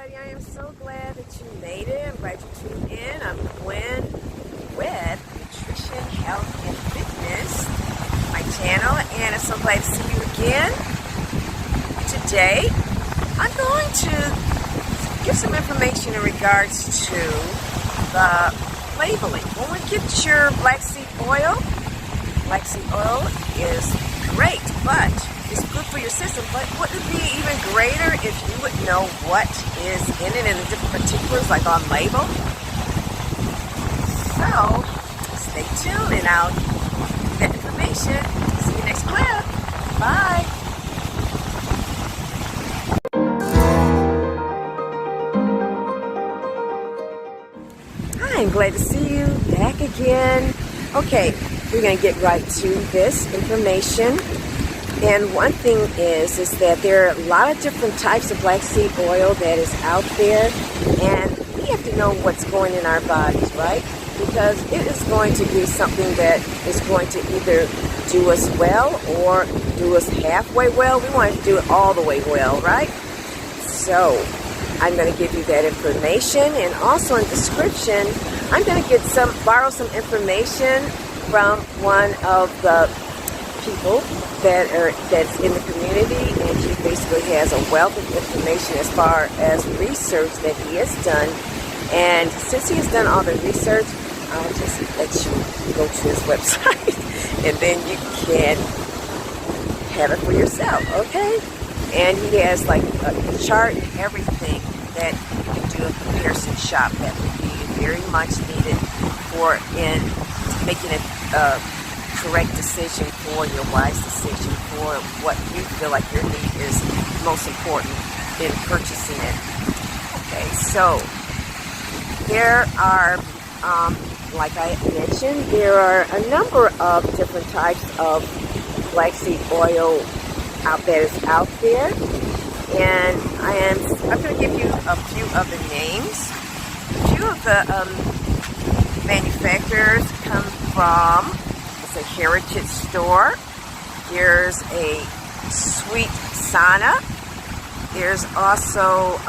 everybody. I am so glad that you made it. I'm glad you tuned in. I'm Gwen with Nutrition, Health, and Fitness, my channel, and I'm so glad to see you again. Today, I'm going to give some information in regards to the labeling. When we get your black seed oil is great, but it's good for your system. But wouldn't it be even greater if you would know what is in it and the different particulars, like on label? So, stay tuned and I'll get information. See you next clip. Bye. Hi, I'm glad to see you back again. Okay, we're going to get right to this information. And one thing is that there are a lot of different types of black seed oil that is out there, and we have to know what's going in our bodies, right? Because it is going to be something that is going to either do us well or do us halfway well. We want to do it all the way well, right? So I'm going to give you that information, and also in the description, I'm going to borrow some information from one of the people that's in the community, and he basically has a wealth of information as far as research that he has done. And since he has done all the research, I'll just let you go to his website and then you can have it for yourself, okay? And he has like a chart and everything that you can do a comparison shop that would be very much needed for in making a correct decision, for your wise decision, for what you feel like your need is most important in purchasing it. Okay, so there are, like I mentioned, there are a number of different types of black seed oil out there, and I'm going to give you a few of the names. A few of the manufacturers come from a heritage store. There's a Sweet Sana. There's also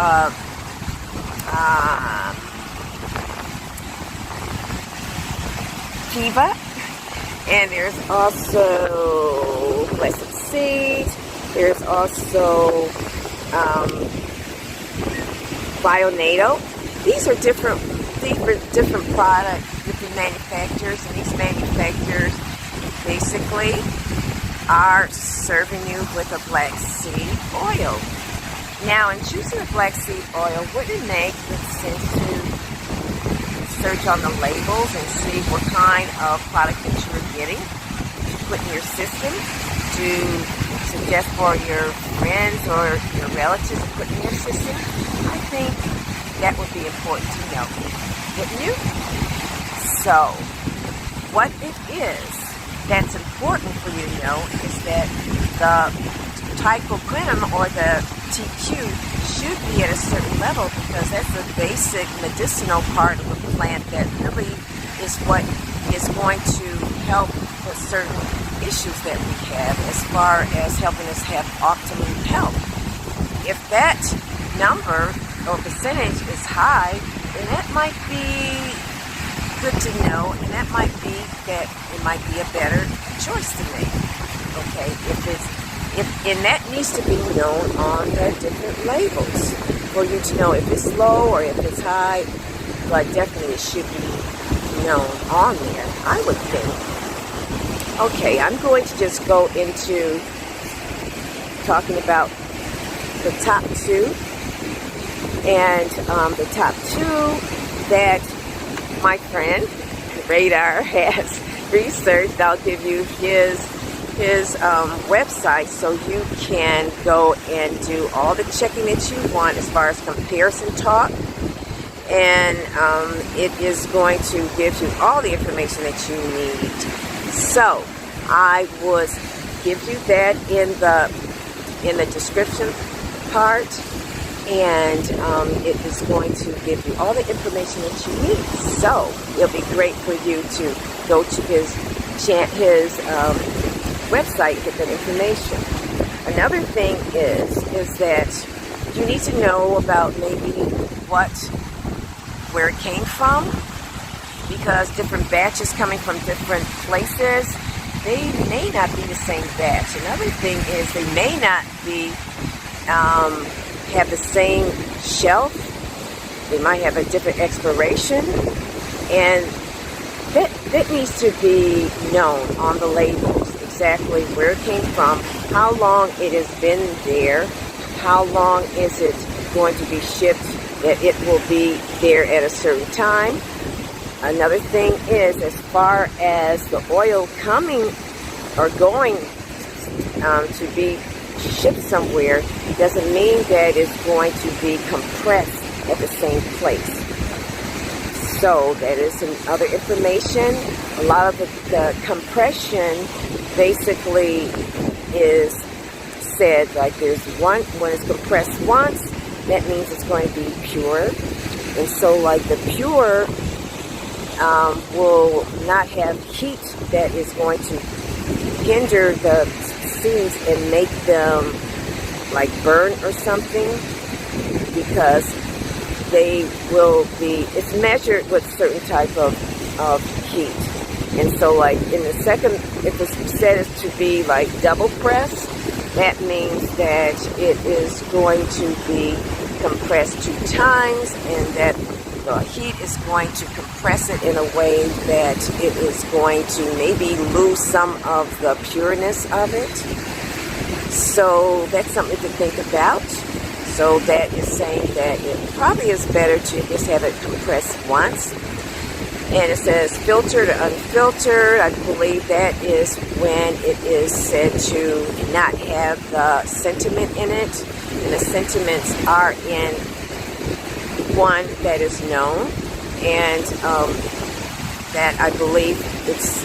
Kiva, and there's also Blessed Seed. There's also Bionatal. These are different products, different manufacturers, and these manufacturers basically are serving you with a black seed oil. Now, in choosing a black seed oil, wouldn't it make good sense to search on the labels and see what kind of product that you're getting to put in your system, to suggest for your friends or your relatives to put in your system? I think that would be important to know, wouldn't you? So, what it is that's important for you to know is that the Thymoquinone, or the TQ, should be at a certain level, because that's the basic medicinal part of the plant that really is what is going to help with certain issues that we have as far as helping us have optimum health. If that number or percentage is high, then that might be good to know, and that might be that it might be a better choice to make. Okay, and that needs to be known on the different labels for you to know if it's low or if it's high, but definitely it should be known on there, I would think. Okay, I'm going to just go into talking about the top two, and the top two that my friend Radar has researched. I'll give you his website so you can go and do all the checking that you want as far as comparison talk, and it is going to give you all the information that you need. So I would give you that in the description part, and it is going to give you all the information that you need. So it'll be great for you to go to his website, get that information. Another thing is that you need to know about maybe where it came from, because different batches coming from different places, they may not be the same batch. Another thing is they may not be have the same shelf. They might have a different expiration, and that needs to be known on the labels, exactly where it came from, how long it has been there, how long is it going to be shipped, that it will be there at a certain time. Another thing is, as far as the oil coming or going to be shipped somewhere, doesn't mean that it's going to be compressed at the same place. So that is some other information. A lot of the compression basically is said, like there's one, when it's compressed once, that means it's going to be pure. And so like the pure will not have heat that is going to hinder the seeds and make them like burn or something, because they will be, it's measured with certain type of heat. And so like in the second, if it's said is to be like double press, that means that it is going to be compressed 2 times, and that the heat is going to compress it in a way that it is going to maybe lose some of the pureness of it. So that's something to think about. So that is saying that it probably is better to just have it compressed once. And it says filtered or unfiltered. I believe that is when it is said to not have the sentiment in it. And the sentiments are in one that is known. And that I believe it's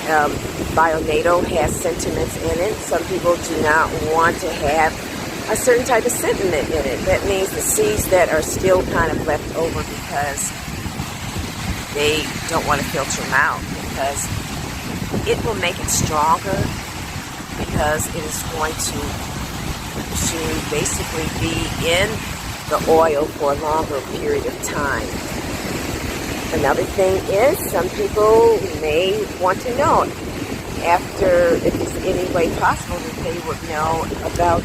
Bionatal has sentiments in it. Some people do not want to have a certain type of sentiment in it. That means the seeds that are still kind of left over because they don't want to filter them out, because it will make it stronger, because it is going to basically be in the oil for a longer period of time. Another thing is, some people may want to know after, if it's any way possible, that they would know about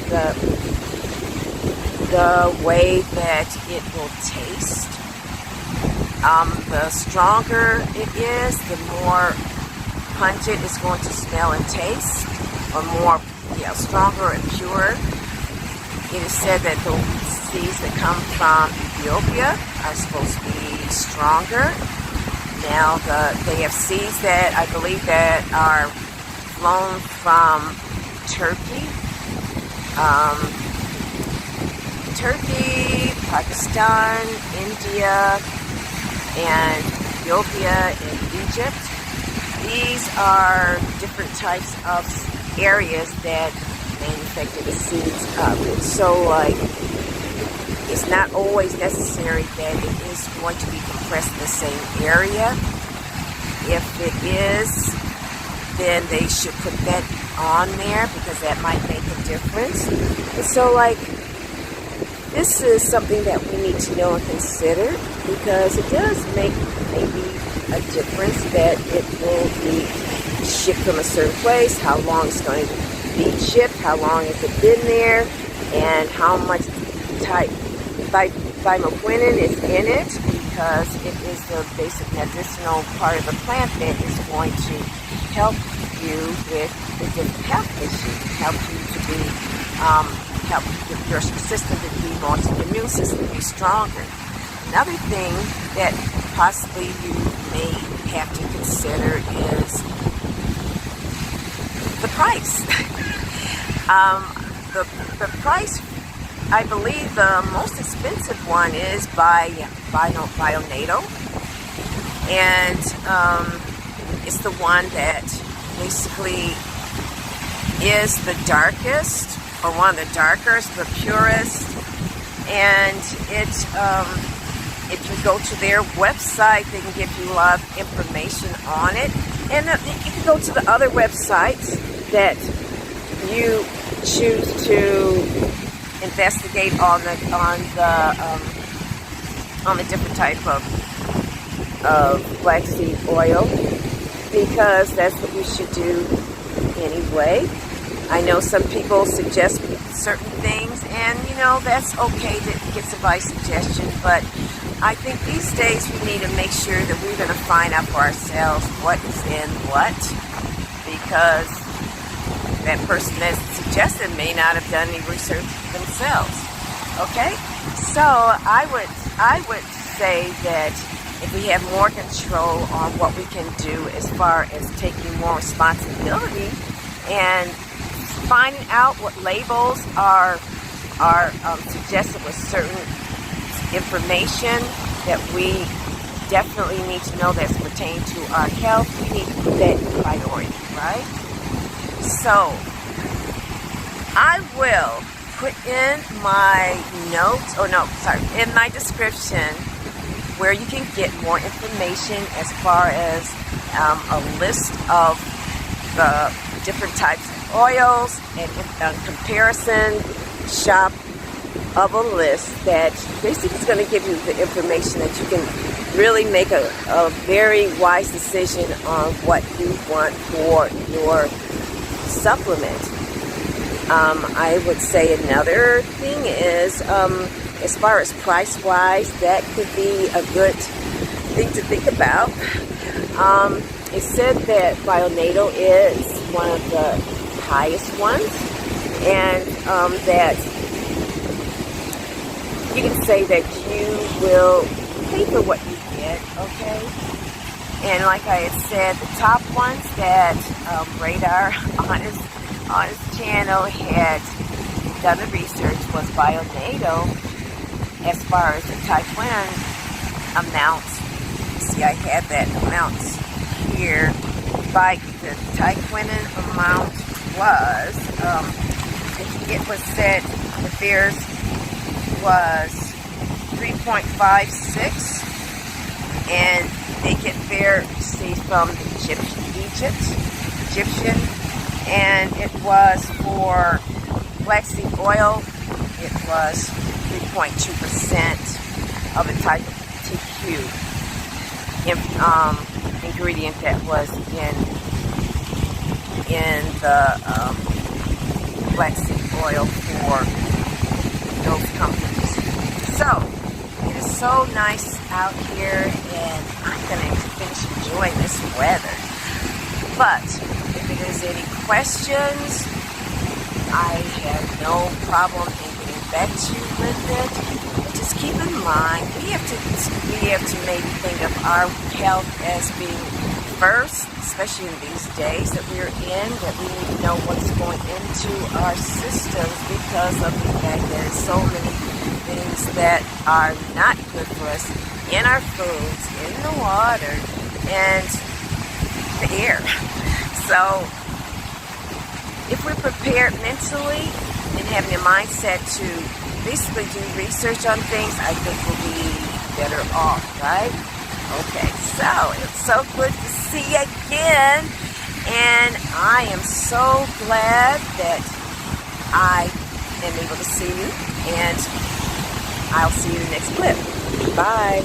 the way that it will taste. The stronger it is, the more pungent it's going to smell and taste, or more, stronger and pure. It is said that the seeds that come from Ethiopia are supposed to be stronger. Now, they have seeds that I believe that are flown from Turkey, Pakistan, India, and Ethiopia and Egypt. These are different types of areas that manufacture the seeds of it. So, like, it's not always necessary that it is going to be compressed in the same area. If it is, then they should put that on there, because that might make a difference. And so, like, this is something that we need to know and consider, because it does make maybe a difference that it will be shipped from a certain place, how long it's going to be shipped, how long has it been there, and how much Thymoquinone is in it, because it is the basic medicinal part of the plant that is going to help you with the different health issues, help you to be help your system to be more, your immune system to be stronger. Another thing that possibly you may have to consider is the price. The price, I believe the most expensive one is by Bionatal, and it's the one that basically is the darkest, or one of the darkest, the purest. And if you go to their website, they can give you a lot of information on it. And you can go to the other websites that you choose to investigate on the different type of black seed oil, because that's what you should do anyway. I know some people suggest certain things, and you know, that's okay to get somebody's suggestion, but I think these days we need to make sure that we're going to find out for ourselves what is in what, because that person that suggested may not have done any research themselves. Okay, so I would say that if we have more control on what we can do as far as taking more responsibility and finding out what labels are suggested with certain information that we definitely need to know that's pertaining to our health, we need to put that in priority, right? So I will put in my notes, in my description, where you can get more information as far as a list of the different types of oils and comparison shop of a list that basically is going to give you the information that you can really make a very wise decision on what you want for your supplement. I would say another thing is, as far as price-wise, that could be a good thing to think about. It said that Bionatal is one of the highest ones, and that you can say that you will pay for what you get, okay? And like I had said, the top ones that Radar on his channel had done the research was Bionatal. As far as the Thymoquinone amounts, see, I had that amounts here. By the Thymoquinone amount was, it was said that theirs was 3.56, and they get their seed from Egyptian, and it was for black seed oil, it was 3.2% of the type of TQ ingredient that was in the black seed oil for those companies. So it is so nice out here, and I'm going to finish enjoying this weather. But if it is any questions, I have no problem in getting back to you with it. But just keep in mind, we have to maybe think of our health as being first, especially in these days that we're in, that we need to know what's going into our systems, because of the fact that there's so many things that are not good for us in our foods, in the water, and the air. So if we're prepared mentally and having a mindset to basically do research on things, I think we'll be better off, right? Okay, so it's so good to see you again, and I am so glad that I am able to see you, and I'll see you in the next clip. Bye.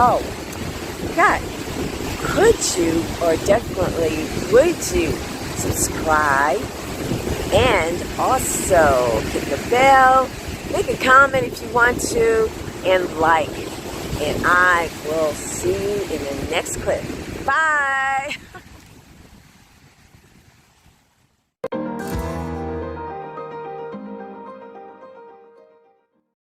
Oh, God, could you, or definitely would you, subscribe and also hit the bell, make a comment if you want to, and like. And I will see you in the next clip. Bye.